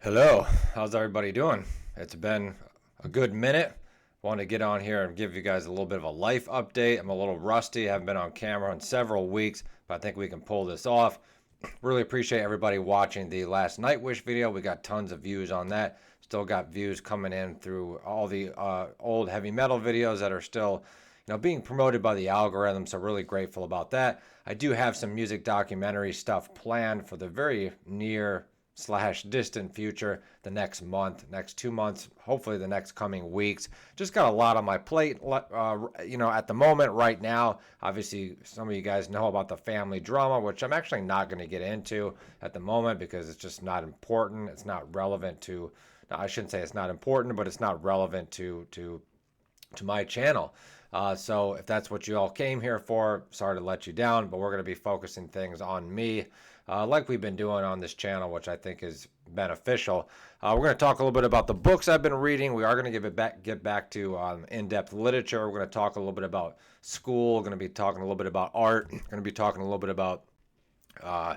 Hello, how's everybody doing? It's been a good minute. Want to get on here and give you guys a little bit of a life update. I'm a little rusty. I haven't been on camera in several weeks, but I think we can pull this off. Really appreciate everybody watching the last Nightwish video. We got tons of views on that. Still got views coming in through all the old heavy metal videos that are still, being promoted by the algorithm. So really grateful about that. I do have some music documentary stuff planned for the very near slash distant future, the next month, next 2 months, hopefully the next coming weeks. Just got a lot on my plate, at the moment right now. Obviously, some of you guys know about the family drama, which I'm actually not going to get into at the moment because it's just not important. It's not relevant to, I shouldn't say it's not important, but it's not relevant to my channel. So if that's what you all came here for, sorry to let you down, but we're going to be focusing things on me, like we've been doing on this channel, which I think is beneficial. We're going to talk a little bit about the books I've been reading. We are going to get back to in-depth literature. We're going to talk a little bit about school. We're going to be talking a little bit about art. We're going to be talking a little bit about uh,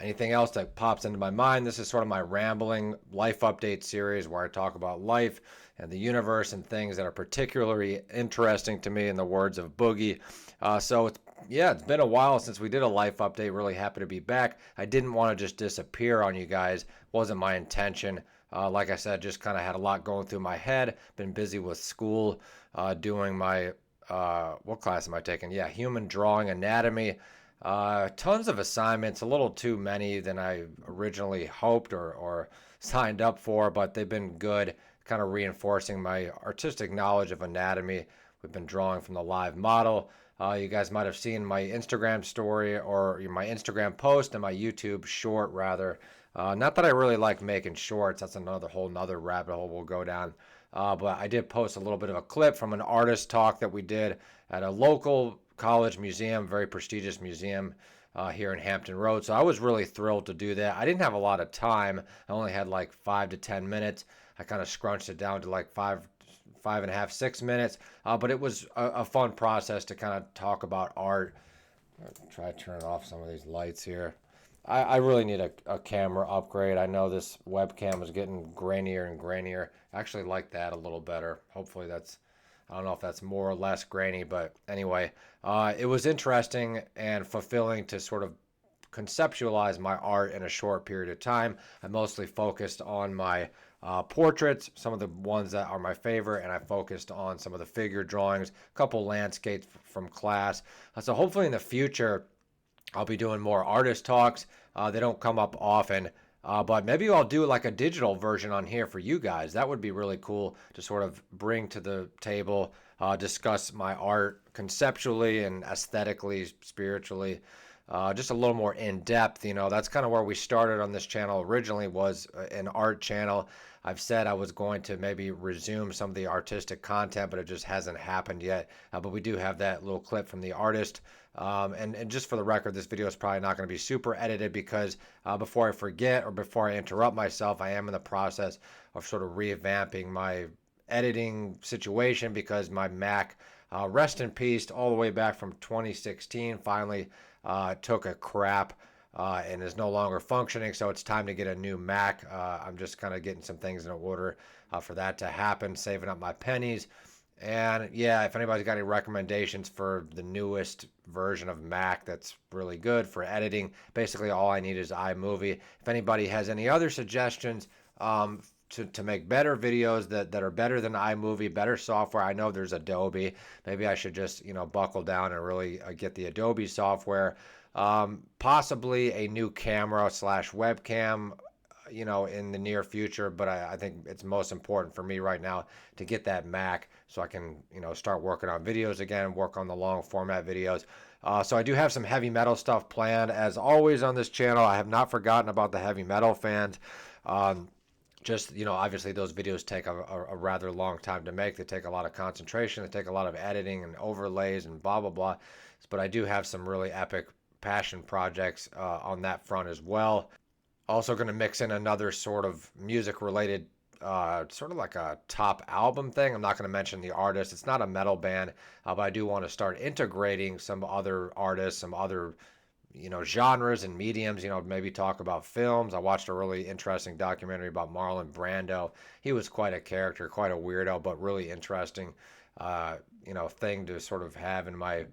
anything else that pops into my mind. This is sort of my rambling life update series where I talk about life and the universe and things that are particularly interesting to me, in the words of Boogie. It's been a while since we did a life update. Really happy to be back. I didn't want to just disappear on you guys. Wasn't my intention. Like I said, just kind of had a lot going through my head. Been busy with school, doing my what class am I taking? Yeah, human drawing anatomy. Tons of assignments, a little too many than I originally hoped or signed up for, but they've been good, kind of reinforcing my artistic knowledge of anatomy. We've been drawing from the live model. You guys might have seen my Instagram story or my Instagram post and my YouTube short, rather. Not that I really like making shorts, that's another whole nother rabbit hole we'll go down. But I did post a little bit of a clip from an artist talk that we did at a local college museum, very prestigious museum here in Hampton Road. So I was really thrilled to do that. I didn't have a lot of time. I only had like 5 to 10 minutes. I kind of scrunched it down to like 5.5, 6 minutes. But it was a fun process to kind of talk about art. Try to turn off some of these lights here. I really need a camera upgrade. I know this webcam is getting grainier and grainier. I actually like that a little better. Hopefully that's, I don't know if that's more or less grainy, but anyway, it was interesting and fulfilling to sort of conceptualize my art in a short period of time. I mostly focused on my portraits, some of the ones that are my favorite, and I focused on some of the figure drawings, a couple landscapes from class. So hopefully in the future, I'll be doing more artist talks. They don't come up often, but maybe I'll do like a digital version on here for you guys. That would be really cool to sort of bring to the table, discuss my art conceptually and aesthetically, spiritually, just a little more in depth. That's kind of where we started on this channel originally, was an art channel. I've said I was going to maybe resume some of the artistic content, but it just hasn't happened yet. But we do have that little clip from the artist. And just for the record, this video is probably not going to be super edited because before I forget or before I interrupt myself, I am in the process of sort of revamping my editing situation because my Mac, rest in peace, all the way back from 2016, finally took a crap and is no longer functioning. So it's time to get a new Mac. I'm just kind of getting some things in order for that to happen, saving up my pennies. And yeah, if anybody's got any recommendations for the newest version of Mac that's really good for editing, basically all I need is iMovie. If anybody has any other suggestions to make better videos that are better than iMovie, better software, I know there's Adobe. Maybe I should just, buckle down and really get the Adobe software. Possibly a new camera slash webcam, in the near future. But I think it's most important for me right now to get that Mac so I can, start working on videos again, work on the long format videos. So I do have some heavy metal stuff planned. As always on this channel, I have not forgotten about the heavy metal fans. Just, obviously those videos take a rather long time to make. They take a lot of concentration. They take a lot of editing and overlays and blah, blah, blah. But I do have some really epic passion projects on that front as well. Also going to mix in another sort of music related, sort of like a top album thing. I'm not going to mention the artist. It's not a metal band, but I do want to start integrating some other artists, some other genres and mediums, maybe talk about films. I watched a really interesting documentary about Marlon Brando. He was quite a character, quite a weirdo, but really interesting, thing to sort of have in my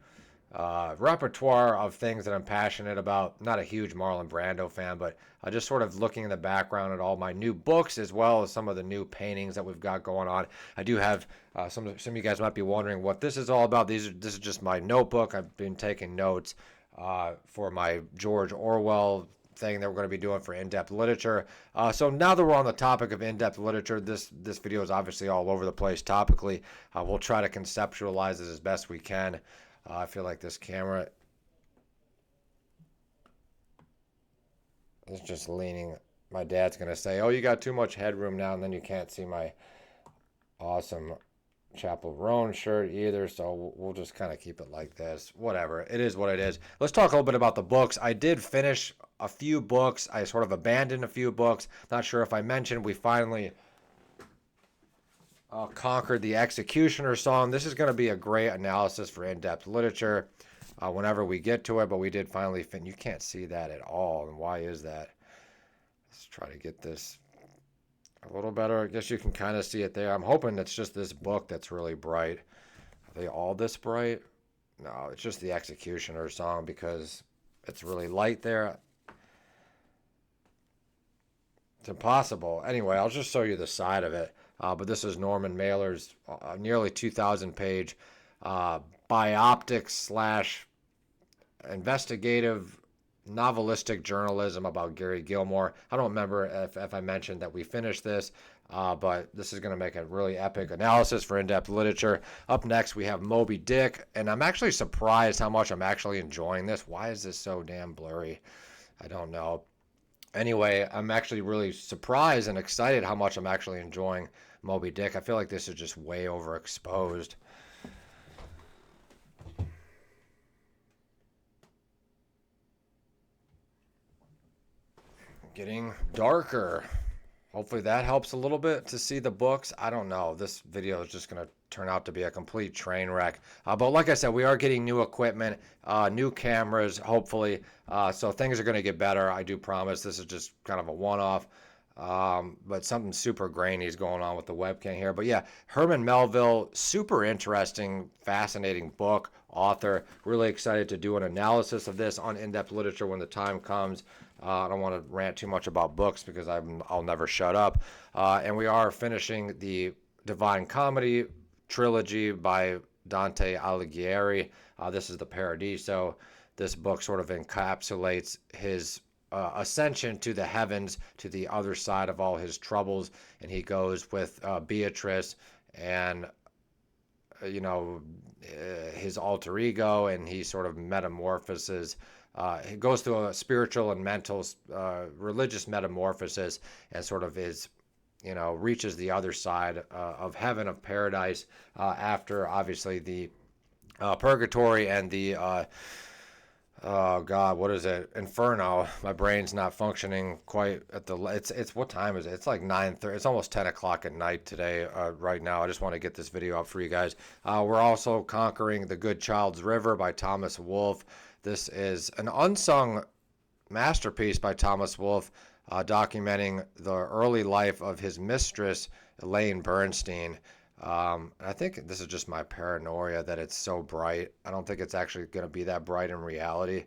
repertoire of things that I'm passionate about. Not a huge Marlon Brando fan, but just sort of looking in the background at all my new books as well as some of the new paintings that we've got going on. I do have some of you guys might be wondering what this is all about. This is just my notebook. I've been taking notes for my George Orwell thing that we're going to be doing for in-depth literature. So now that we're on the topic of in-depth literature, this video is obviously all over the place topically. We'll try to conceptualize it as best we can. I feel like this camera is just leaning. My dad's going to say, oh, you got too much headroom now, and then you can't see my awesome Chapel Roan shirt either, so we'll just kind of keep it like this. Whatever. It is what it is. Let's talk a little bit about the books. I did finish a few books. I sort of abandoned a few books. Not sure if I mentioned we finally conquered the Executioner Song. This is going to be a great analysis for in-depth literature whenever we get to it, but we did finally finish. You can't see that at all, and why is that? Let's try to get this a little better. I guess you can kind of see it there. I'm hoping it's just this book that's really bright. Are they all this bright? No, it's just the Executioner Song because it's really light there. It's impossible. Anyway, I'll just show you the side of it. But this is Norman Mailer's nearly 2,000 page bioptic slash investigative novelistic journalism about Gary Gilmore. I don't remember if I mentioned that we finished this, but this is going to make a really epic analysis for in-depth literature. Up next, we have Moby Dick, and I'm actually surprised how much I'm actually enjoying this. Why is this so damn blurry? I don't know. Anyway, I'm actually really surprised and excited how much I'm actually enjoying Moby Dick. I feel like this is just way overexposed. Getting darker. Hopefully that helps a little bit to see the books. I don't know. This video is just going to turn out to be a complete train wreck. But like I said, we are getting new equipment, new cameras, hopefully. So things are going to get better. I do promise. This is just kind of a one-off. But something super grainy is going on with the webcam here. But yeah, Herman Melville, super interesting, fascinating book, author. Really excited to do an analysis of this on in-depth literature when the time comes. I don't want to rant too much about books because I'll never shut up. And we are finishing the Divine Comedy trilogy by Dante Alighieri. This is the Paradiso. This book sort of encapsulates his ascension to the heavens, to the other side of all his troubles, and he goes with Beatrice and his alter ego, and he sort of metamorphoses. He goes through a spiritual and mental, religious metamorphosis, and sort of reaches the other side of heaven, of paradise, after obviously the purgatory and the oh God, what is it? Inferno. My brain's not functioning quite at the. It's what time is it? It's like 9:30. It's almost 10 o'clock at night today. Right now, I just want to get this video up for you guys. We're also conquering the Good Child's River by Thomas Wolfe. This is an unsung masterpiece by Thomas Wolfe, documenting the early life of his mistress, Elaine Bernstein. I think this is just my paranoia that it's so bright. I don't think it's actually going to be that bright in reality,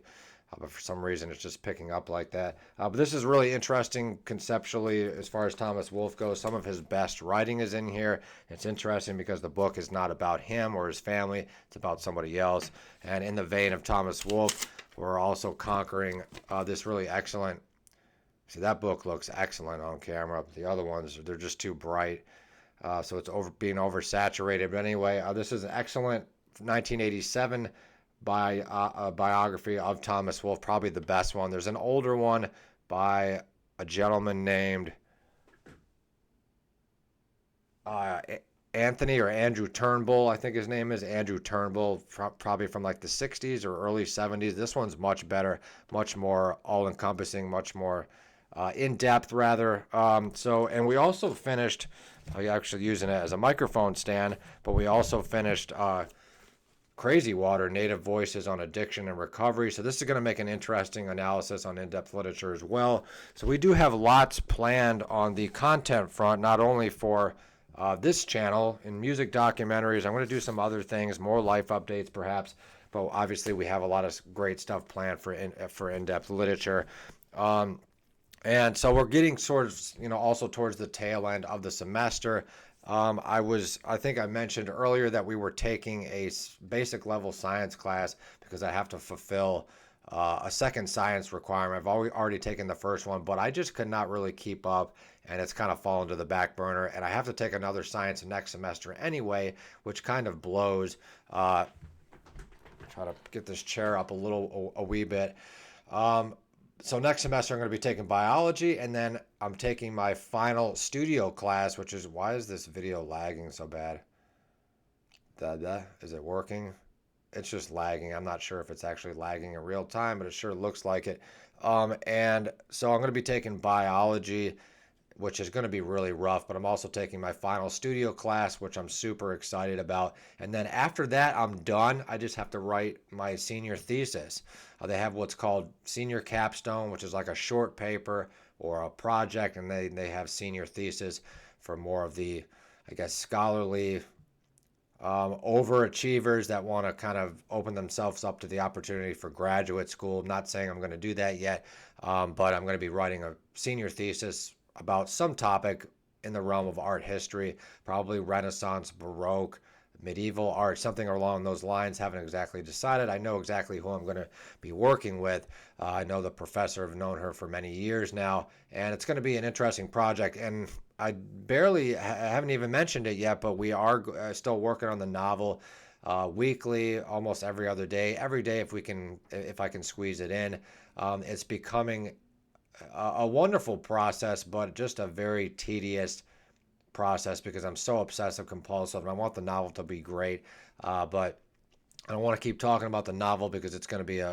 but for some reason it's just picking up like that. But this is really interesting conceptually as far as Thomas Wolfe goes. Some of his best writing is in here. It's interesting because the book is not about him or his family. It's about somebody else. And in the vein of Thomas Wolfe, we're also conquering this really excellent. See, that book looks excellent on camera. The other ones, they're just too bright. So it's being oversaturated. But anyway, this is an excellent 1987 biography of Thomas Wolfe, probably the best one. There's an older one by a gentleman named Anthony or Andrew Turnbull, I think his name is Andrew Turnbull, probably from like the 60s or early 70s. This one's much better, much more all-encompassing, much more in-depth, rather. And we also finished. I'm actually using it as a microphone stand, but we also finished Crazy Water, Native Voices on Addiction and Recovery. So this is going to make an interesting analysis on in-depth literature as well. So we do have lots planned on the content front, not only for this channel in music documentaries. I'm going to do some other things, more life updates perhaps, but obviously we have a lot of great stuff planned for in-depth literature. And so we're getting sort of, also towards the tail end of the semester. I think I mentioned earlier that we were taking a basic level science class because I have to fulfill a second science requirement. I've already taken the first one, but I just could not really keep up, and it's kind of fallen to the back burner. And I have to take another science next semester anyway, which kind of blows. Try to get this chair up a wee bit. So next semester I'm going to be taking biology, and then I'm taking my final studio class, which is, why is this video lagging so bad? Is it working? It's just lagging. I'm not sure if it's actually lagging in real time, but it sure looks like it. And so I'm going to be taking biology, which is going to be really rough, but I'm also taking my final studio class, which I'm super excited about. And then after that, I'm done. I just have to write my senior thesis. They have what's called senior capstone, which is like a short paper or a project, and they have senior thesis for more of the, I guess, scholarly overachievers that want to kind of open themselves up to the opportunity for graduate school. I'm not saying I'm going to do that yet, but I'm going to be writing a senior thesis about some topic in the realm of art history, probably Renaissance, Baroque, medieval art, something along those lines. Haven't exactly decided. I know exactly who I'm going to be working with. I know the professor. I've known her for many years now, and it's going to be an interesting project. And I haven't even mentioned it yet, but we are still working on the novel weekly, almost every other day. Every day, if I can squeeze it in. It's becoming a wonderful process, but just a very tedious process because I'm so obsessive compulsive and I want the novel to be great. But I don't want to keep talking about the novel because it's going to be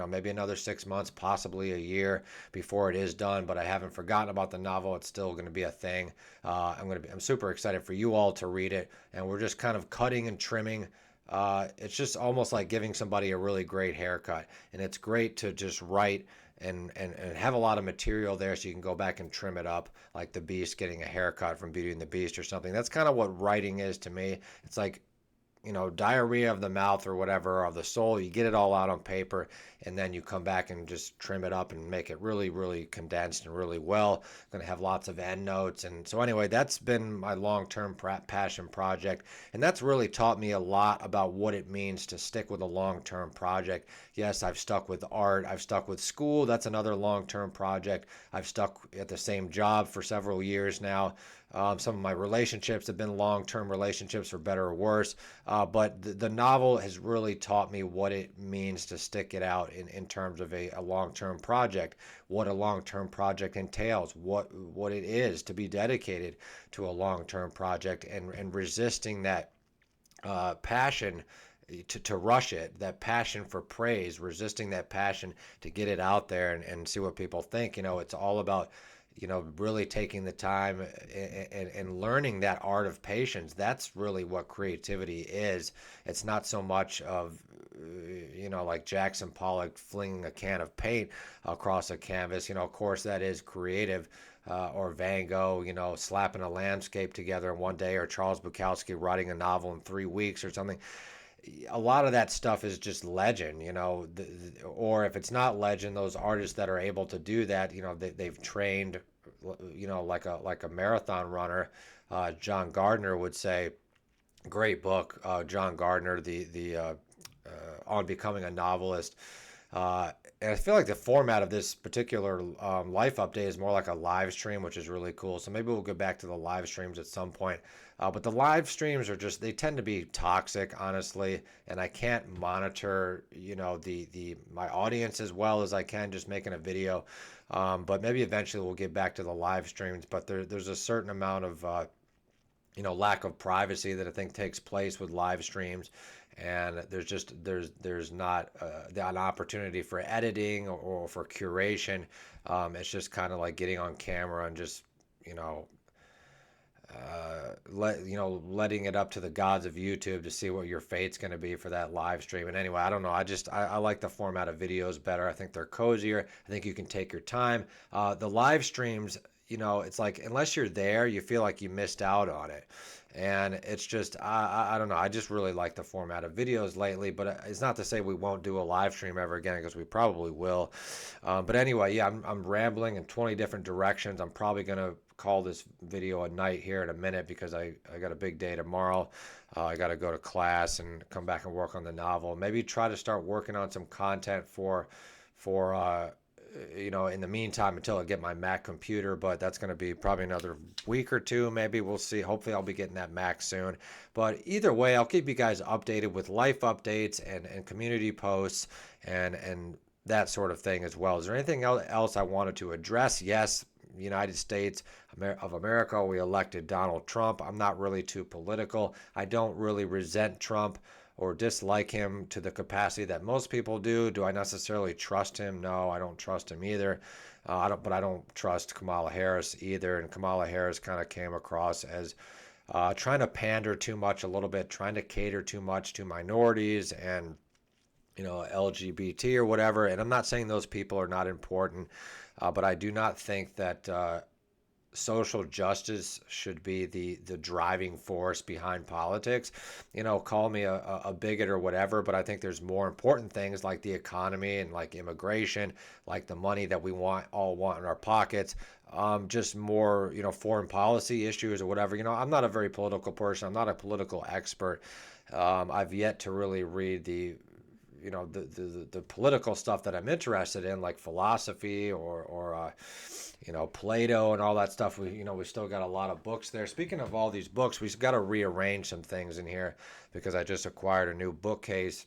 maybe another 6 months, possibly a year before it is done. But I haven't forgotten about the novel. It's still going to be a thing. I'm super excited for you all to read it, and we're just kind of cutting and trimming. It's just almost like giving somebody a really great haircut, and it's great to just write and have a lot of material there so you can go back and trim it up, like the Beast getting a haircut from Beauty and the Beast or something. That's kind of what writing is to me. It's like, diarrhea of the mouth or whatever, of the soul. You get it all out on paper, and then you come back and just trim it up and make it really, really condensed and really well. Going to have lots of endnotes. And so anyway, that's been my long-term passion project. And that's really taught me a lot about what it means to stick with a long-term project. Yes, I've stuck with art. I've stuck with school. That's another long-term project. I've stuck at the same job for several years now. Some of my relationships have been long-term relationships, for better or worse. But the novel has really taught me what it means to stick it out in terms of a long-term project, what a long-term project entails, what it is to be dedicated to a long-term project, and resisting that passion to rush it, that passion for praise, resisting that passion to get it out there and see what people think. It's all about really taking the time and learning that art of patience. That's really what creativity is. It's not so much of, like Jackson Pollock flinging a can of paint across a canvas. Of course, that is creative. Or Van Gogh, slapping a landscape together in one day, or Charles Bukowski writing a novel in 3 weeks or something. A lot of that stuff is just legend, or if it's not legend, those artists that are able to do that, they've trained, like a marathon runner. John Gardner would say, great book, John Gardner, the on becoming a novelist. And I feel like the format of this particular life update is more like a live stream, which is really cool. So maybe we'll go back to the live streams at some point. But the live streams are they tend to be toxic, honestly, and I can't monitor, my audience as well as I can just making a video. But maybe eventually we'll get back to the live streams. But there's a certain amount of lack of privacy that I think takes place with live streams, and there's not an opportunity for editing or for curation. It's just kind of like getting on camera and just letting it up to the gods of YouTube to see what your fate's going to be for that live stream. And anyway, I don't know. I like the format of videos better. I think they're cozier. I think you can take your time. The live streams, it's like unless you're there, you feel like you missed out on it. And it's just, I don't know. I just really like the format of videos lately, but it's not to say we won't do a live stream ever again because we probably will. But anyway, yeah, I'm rambling in 20 different directions. I'm probably going to call this video a night here in a minute because I got a big day tomorrow. I got to go to class and come back and work on the novel. Maybe try to start working on some content for in the meantime until I get my Mac computer, but that's going to be probably another week or two. Maybe we'll see. Hopefully I'll be getting that Mac soon. But either way, I'll keep you guys updated with life updates and community posts and that sort of thing as well. Is there anything else I wanted to address? Yes, United States of America, we elected Donald Trump. I'm not really too political. I don't really resent Trump or dislike him to the capacity that most people do. Do I necessarily trust him? No, I don't trust him either. But I don't trust Kamala Harris either. And Kamala Harris kind of came across as trying to pander too much a little bit, trying to cater too much to minorities and LGBT or whatever. And I'm not saying those people are not important, but I do not think that social justice should be the driving force behind politics. Call me a bigot or whatever, but I think there's more important things like the economy and like immigration, like the money that we all want in our pockets. Just more, foreign policy issues or whatever. I'm not a very political person. I'm not a political expert. I've yet to really read the political stuff that I'm interested in, like philosophy or Plato and all that stuff. We still got a lot of books there. Speaking of all these books, we've got to rearrange some things in here because I just acquired a new bookcase.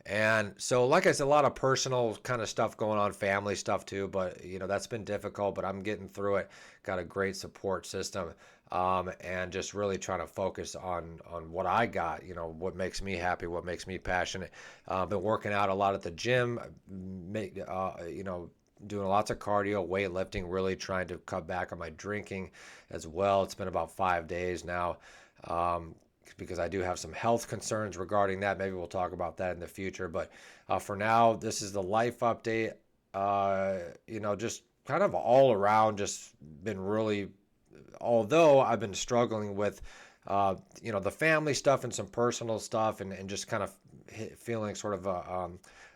And so, like I said, a lot of personal kind of stuff going on, family stuff too, but that's been difficult, but I'm getting through it. Got a great support system. And just really trying to focus on what I got, what makes me happy, what makes me passionate. Been working out a lot at the gym, doing lots of cardio, weightlifting, really trying to cut back on my drinking as well. It's been about 5 days now. Because I do have some health concerns regarding that. Maybe we'll talk about that in the future. But for now, this is the life update. Just kind of all around, just been really, although I've been struggling with, the family stuff and some personal stuff and just kind of feeling sort of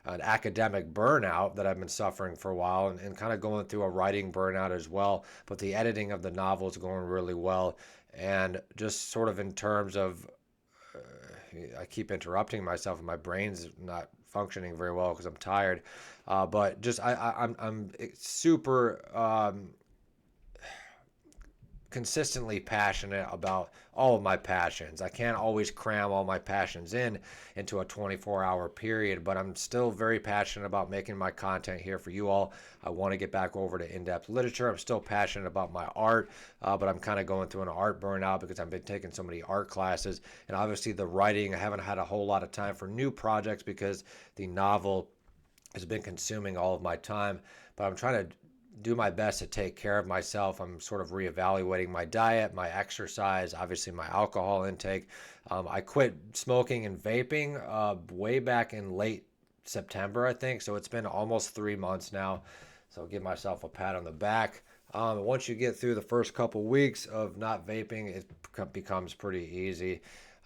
an academic burnout that I've been suffering for a while and kind of going through a writing burnout as well. But the editing of the novel is going really well. And just sort of in terms of, I keep interrupting myself and my brain's not functioning very well because I'm tired. But just I'm super consistently passionate about all of my passions. I can't always cram all my passions into a 24-hour period, but I'm still very passionate about making my content here for you all. I want to get back over to in-depth literature. I'm still passionate about my art, but I'm kind of going through an art burnout because I've been taking so many art classes. And obviously the writing, I haven't had a whole lot of time for new projects because the novel has been consuming all of my time, but I'm trying to do my best to take care of myself. I'm sort of reevaluating my diet, my exercise, obviously my alcohol intake. I quit smoking and vaping way back in late September, I think. So it's been almost 3 months now. So I'll give myself a pat on the back. Once you get through the first couple weeks of not vaping, it becomes pretty easy.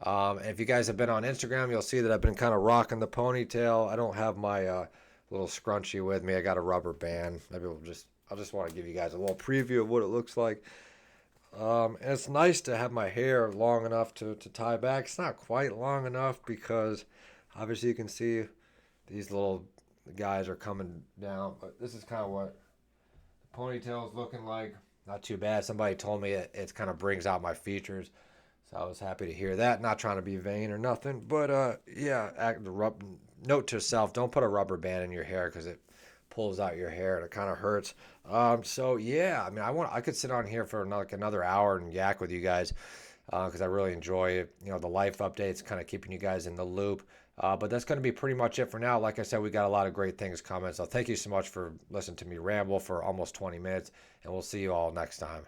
And if you guys have been on Instagram, you'll see that I've been kind of rocking the ponytail. I don't have my little scrunchie with me. I got a rubber band. Maybe I'll just want to give you guys a little preview of what it looks like. And it's nice to have my hair long enough to tie back. It's not quite long enough because obviously you can see these little guys are coming down. But this is kind of what the ponytail is looking like. Not too bad. Somebody told me it kind of brings out my features. So I was happy to hear that. Not trying to be vain or nothing. But yeah, note to self, don't put a rubber band in your hair because it pulls out your hair and it kind of hurts. So yeah, I mean, I could sit on here for another hour and yak with you guys because I really enjoy it. The life updates, kind of keeping you guys in the loop. But that's going to be pretty much it for now. Like I said, we got a lot of great things coming. So thank you so much for listening to me ramble for almost 20 minutes, and we'll see you all next time.